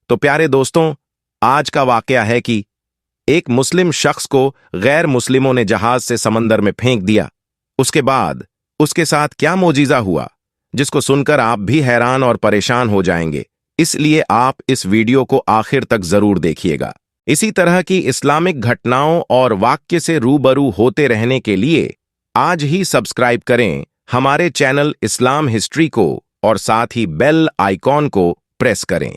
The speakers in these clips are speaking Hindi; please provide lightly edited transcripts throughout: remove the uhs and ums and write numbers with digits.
तो प्यारे दोस्तों, आज का वाकया है कि एक मुस्लिम शख्स को गैर मुस्लिमों ने जहाज से समंदर में फेंक दिया। उसके बाद उसके साथ क्या मोजीजा हुआ, जिसको सुनकर आप भी हैरान और परेशान हो जाएंगे। इसलिए आप इस वीडियो को आखिर तक जरूर देखिएगा। इसी तरह की इस्लामिक घटनाओं और वाक्य से रूबरू होते रहने के लिए आज ही सब्सक्राइब करें हमारे चैनल इस्लाम हिस्ट्री को और साथ ही बेल आइकॉन को प्रेस करें।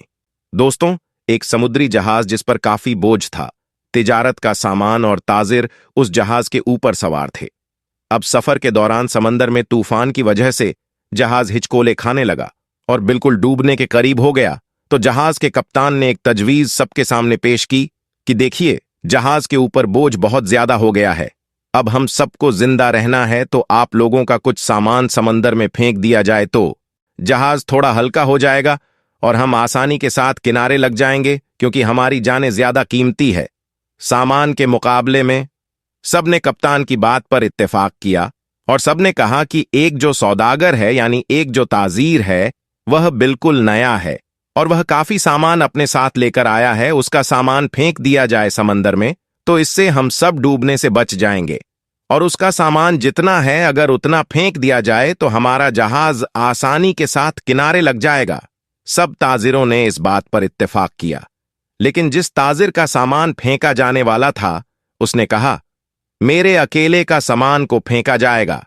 दोस्तों, एक समुद्री जहाज जिस पर काफी बोझ था, तिजारत का सामान और ताजिर उस जहाज के ऊपर सवार थे। अब सफर के दौरान समंदर में तूफान की वजह से जहाज हिचकोले खाने लगा और बिल्कुल डूबने के करीब हो गया। तो जहाज के कप्तान ने एक तजवीज सबके सामने पेश की कि देखिए, जहाज के ऊपर बोझ बहुत ज्यादा हो गया है। अब हम सबको जिंदा रहना है, तो आप लोगों का कुछ सामान समंदर में फेंक दिया जाए तो जहाज थोड़ा हल्का हो जाएगा और हम आसानी के साथ किनारे लग जाएंगे, क्योंकि हमारी जानें ज्यादा कीमती है। सामान के मुकाबले में सबने कप्तान की बात पर इत्तेफाक किया और सबने कहा कि एक जो सौदागर है, यानी एक जो ताजीर है, वह बिल्कुल नया है और वह काफी सामान अपने साथ लेकर आया है। उसका सामान फेंक दिया जाए समंदर में तो इससे हम सब डूबने से बच जाएंगे, और उसका सामान जितना है अगर उतना फेंक दिया जाए तो हमारा जहाज आसानी के साथ किनारे लग जाएगा। सब ताजिरों ने इस बात पर इत्तेफाक किया, लेकिन जिस ताजिर का सामान फेंका जाने वाला था, उसने कहा, मेरे अकेले का सामान को फेंका जाएगा।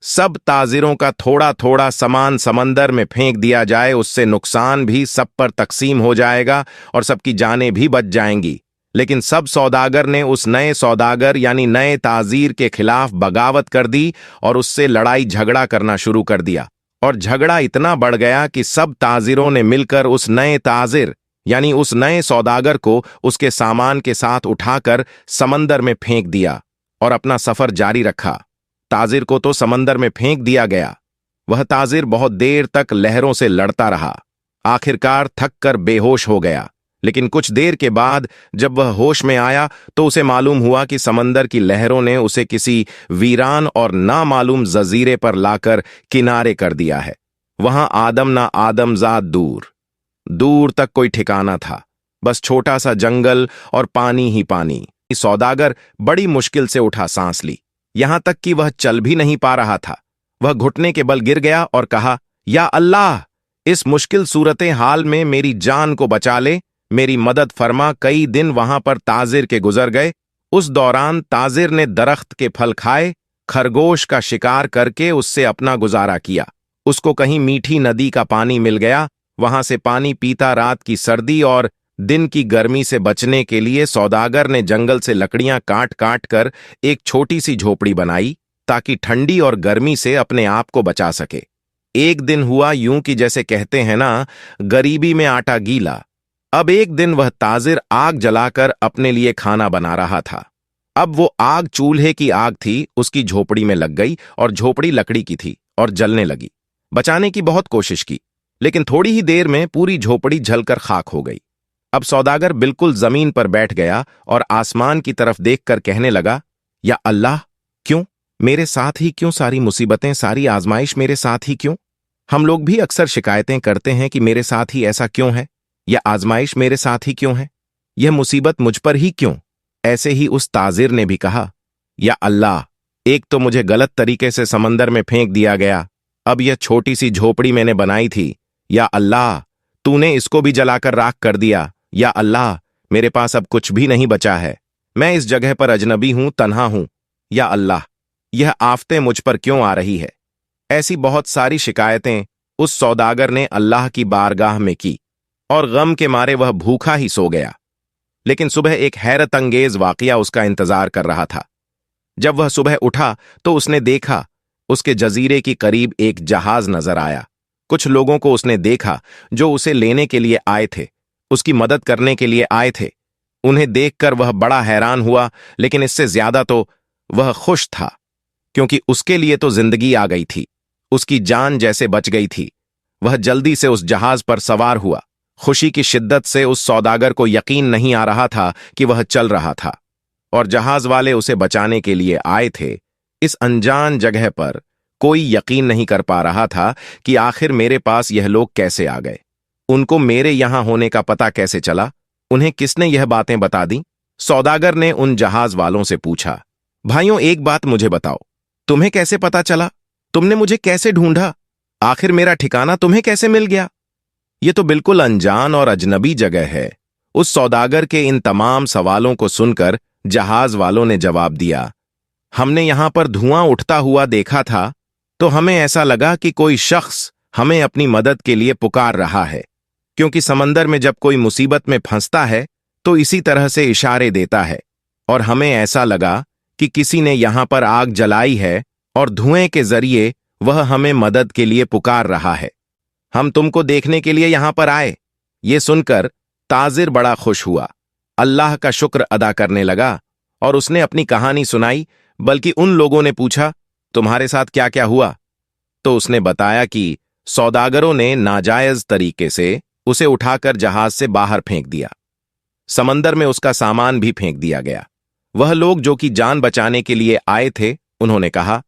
सब ताजिरों का थोड़ा थोड़ा सामान समंदर में फेंक दिया जाए, उससे नुकसान भी सब पर तकसीम हो जाएगा और सबकी जानें भी बच जाएंगी। लेकिन सब सौदागर ने उस नए सौदागर यानी नए ताजीर के खिलाफ बगावत कर दी और उससे लड़ाई झगड़ा करना शुरू कर दिया। और झगड़ा इतना बढ़ गया कि सब ताजिरों ने मिलकर उस नए ताजिर यानी उस नए सौदागर को उसके सामान के साथ उठाकर समंदर में फेंक दिया और अपना सफर जारी रखा। ताजिर को तो समंदर में फेंक दिया गया। वह ताजिर बहुत देर तक लहरों से लड़ता रहा। आखिरकार थक कर बेहोश हो गया। लेकिन कुछ देर के बाद जब वह होश में आया तो उसे मालूम हुआ कि समंदर की लहरों ने उसे किसी वीरान और नामालूम जजीरे पर लाकर किनारे कर दिया है। वहां आदम ना आदमजाद दूर दूर तक कोई ठिकाना था, बस छोटा सा जंगल और पानी ही पानी। सौदागर बड़ी मुश्किल से उठा सांस ली, यहां तक कि वह चल भी नहीं पा रहा था। वह घुटने के बल गिर गया और कहा, या अल्लाह, इस मुश्किल सूरते हाल में मेरी जान को बचा ले, मेरी मदद फरमा। कई दिन वहां पर ताजिर के गुजर गए। उस दौरान ताजिर ने दरख्त के फल खाए, खरगोश का शिकार करके उससे अपना गुजारा किया। उसको कहीं मीठी नदी का पानी मिल गया, वहां से पानी पीता रात की सर्दी और दिन की गर्मी से बचने के लिए सौदागर ने जंगल से लकड़ियां काट काट कर एक छोटी सी झोपड़ी बनाई, ताकि ठंडी और गर्मी से अपने आप को बचा सके। एक दिन हुआ यूं कि जैसे कहते हैं ना, गरीबी में आटा गीला। अब एक दिन वह ताजिर आग जलाकर अपने लिए खाना बना रहा था। अब वो आग चूल्हे की आग थी, उसकी झोपड़ी में लग गई और झोपड़ी लकड़ी की थी और जलने लगी। बचाने की बहुत कोशिश की, लेकिन थोड़ी ही देर में पूरी झोपड़ी जलकर खाक हो गई। अब सौदागर बिल्कुल जमीन पर बैठ गया और आसमान की तरफ देखकर कहने लगा, या अल्लाह, क्यों मेरे साथ ही क्यों सारी मुसीबतें, सारी आजमाइश मेरे साथ ही क्यों? हम लोग भी अक्सर शिकायतें करते हैं कि मेरे साथ ही ऐसा क्यों है, या आजमाइश मेरे साथ ही क्यों है, यह मुसीबत मुझ पर ही क्यों? ऐसे ही उस ताजिर ने भी कहा, या अल्लाह, एक तो मुझे गलत तरीके से समंदर में फेंक दिया गया, अब यह छोटी सी झोपड़ी मैंने बनाई थी, या अल्लाह, तूने इसको भी जलाकर राख कर दिया। या अल्लाह, मेरे पास अब कुछ भी नहीं बचा है, मैं इस जगह पर अजनबी हूं, तन्हा हूं। या अल्लाह, यह आफतें मुझ पर क्यों आ रही है? ऐसी बहुत सारी शिकायतें उस सौदागर ने अल्लाह की बारगाह में की और गम के मारे वह भूखा ही सो गया। लेकिन सुबह एक हैरत अंगेज वाकया उसका इंतजार कर रहा था। जब वह सुबह उठा तो उसने देखा, उसके जजीरे की करीब एक जहाज नजर आया। कुछ लोगों को उसने देखा जो उसे लेने के लिए आए थे, उसकी मदद करने के लिए आए थे। उन्हें देखकर वह बड़ा हैरान हुआ, लेकिन इससे ज्यादा तो वह खुश था, क्योंकि उसके लिए तो जिंदगी आ गई थी, उसकी जान जैसे बच गई थी। वह जल्दी से उस जहाज पर सवार हुआ। खुशी की शिद्दत से उस सौदागर को यकीन नहीं आ रहा था कि वह चल रहा था और जहाज वाले उसे बचाने के लिए आए थे। इस अनजान जगह पर कोई यकीन नहीं कर पा रहा था कि आखिर मेरे पास यह लोग कैसे आ गए। उनको मेरे यहां होने का पता कैसे चला? उन्हें किसने यह बातें बता दी? सौदागर ने उन जहाज वालों से पूछा। भाइयों, एक बात मुझे बताओ, तुम्हें कैसे पता चला? तुमने मुझे कैसे ढूंढा? आखिर मेरा ठिकाना तुम्हें कैसे मिल गया? ये तो बिल्कुल अनजान और अजनबी जगह है। उस सौदागर के इन तमाम सवालों को सुनकर जहाज वालों ने जवाब दिया, हमने यहां पर धुआं उठता हुआ देखा था, तो हमें ऐसा लगा कि कोई शख्स हमें अपनी मदद के लिए पुकार रहा है, क्योंकि समंदर में जब कोई मुसीबत में फंसता है तो इसी तरह से इशारे देता है, और हमें ऐसा लगा कि किसी ने यहां पर आग जलाई है और धुएं के जरिए वह हमें मदद के लिए पुकार रहा है। हम तुमको देखने के लिए यहां पर आए। ये सुनकर ताजिर बड़ा खुश हुआ, अल्लाह का शुक्र अदा करने लगा और उसने अपनी कहानी सुनाई। बल्कि उन लोगों ने पूछा, तुम्हारे साथ क्या क्या हुआ? तो उसने बताया कि सौदागरों ने नाजायज तरीके से उसे उठाकर जहाज से बाहर फेंक दिया। समंदर में उसका सामान भी फेंक दिया गया। वह लोग जो कि जान बचाने के लिए आए थे, उन्होंने कहा,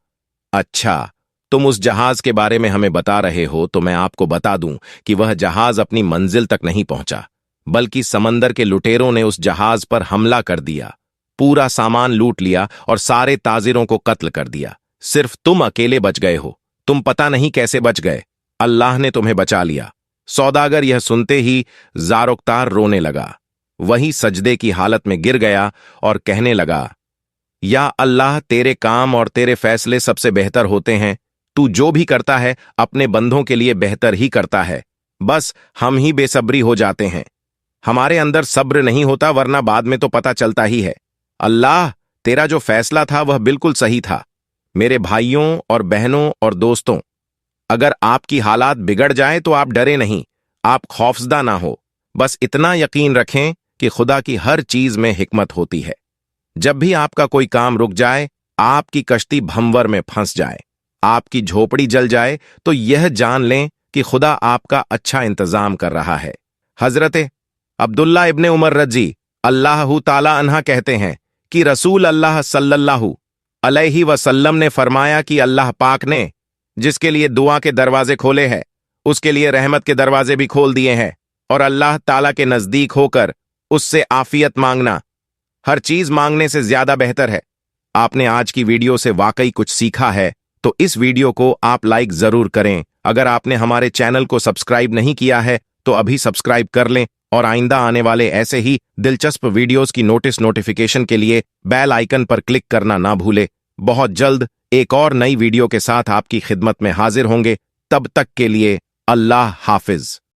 अच्छा, तुम उस जहाज के बारे में हमें बता रहे हो, तो मैं आपको बता दूं कि वह जहाज अपनी मंजिल तक नहीं पहुंचा, बल्कि समंदर के लुटेरों ने उस जहाज पर हमला कर दिया, पूरा सामान लूट लिया और सारे ताजिरों को कत्ल कर दिया। सिर्फ तुम अकेले बच गए हो। तुम पता नहीं कैसे बच गए। अल्लाह ने तुम्हें बचा लिया। सौदागर यह सुनते ही जारोक्तार रोने लगा। वही सजदे की हालत में गिर गया और कहने लगा, या अल्लाह, तेरे काम और तेरे फैसले सबसे बेहतर होते हैं। तू जो भी करता है अपने बंदों के लिए बेहतर ही करता है। बस हम ही बेसब्री हो जाते हैं। हमारे अंदर सब्र नहीं होता, वरना बाद में तो पता चलता ही है। अल्लाह, तेरा जो फैसला था वह बिल्कुल सही था। मेरे भाइयों और बहनों और दोस्तों, अगर आपकी हालात बिगड़ जाए तो आप डरे नहीं, आप खौफजदा ना हो। बस इतना यकीन रखें कि खुदा की हर चीज में हिकमत होती है। जब भी आपका कोई काम रुक जाए, आपकी कश्ती भंवर में फंस जाए, आपकी झोपड़ी जल जाए, तो यह जान लें कि खुदा आपका अच्छा इंतजाम कर रहा है। हजरत अब्दुल्ला इब्ने उमर रजी अल्लाह ताला अन्हा कहते हैं कि रसूल अल्लाह सल्लल्लाहु अलैहि वसल्लम ने फरमाया कि अल्लाह पाक ने जिसके लिए दुआ के दरवाजे खोले हैं, उसके लिए रहमत के दरवाजे भी खोल दिए हैं, और अल्लाह ताला के नजदीक होकर उससे आफियत मांगना हर चीज मांगने से ज्यादा बेहतर है। आपने आज की वीडियो से वाकई कुछ सीखा है, तो इस वीडियो को आप लाइक जरूर करें। अगर आपने हमारे चैनल को सब्सक्राइब नहीं किया है तो अभी सब्सक्राइब कर लें, और आइंदा आने वाले ऐसे ही दिलचस्प वीडियोस की नोटिफिकेशन के लिए बेल आइकन पर क्लिक करना ना भूले। बहुत जल्द एक और नई वीडियो के साथ आपकी खिदमत में हाजिर होंगे। तब तक के लिए अल्लाह हाफिज।